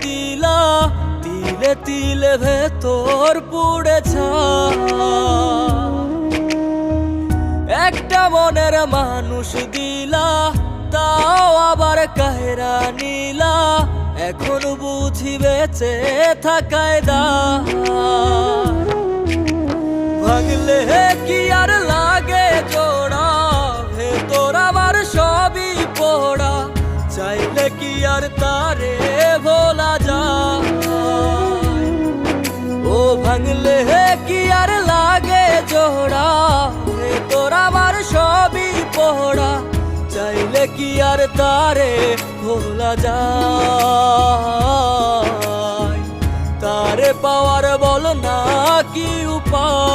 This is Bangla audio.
দিলা, তিলে তিলে ভেতর পুড়েছা। একটা মনের মানুষ দিলা, তাও আবার কাহেরা নিলা, এখন বুঝি বেঁচে থাকায় দা। ভাঙলে কি আর লাগে জোড়া, ভেতর আমার সবই পোড়া, চাইলে কি আর তারে ভোলা যায়। ও ভাঙলে কি আর লাগে জোড়া, ভেতর আমার সবই পোড়া, চাইলে কি আর তারে ভোলা যায়। তারে পাওয়ার বল না কি উপায়।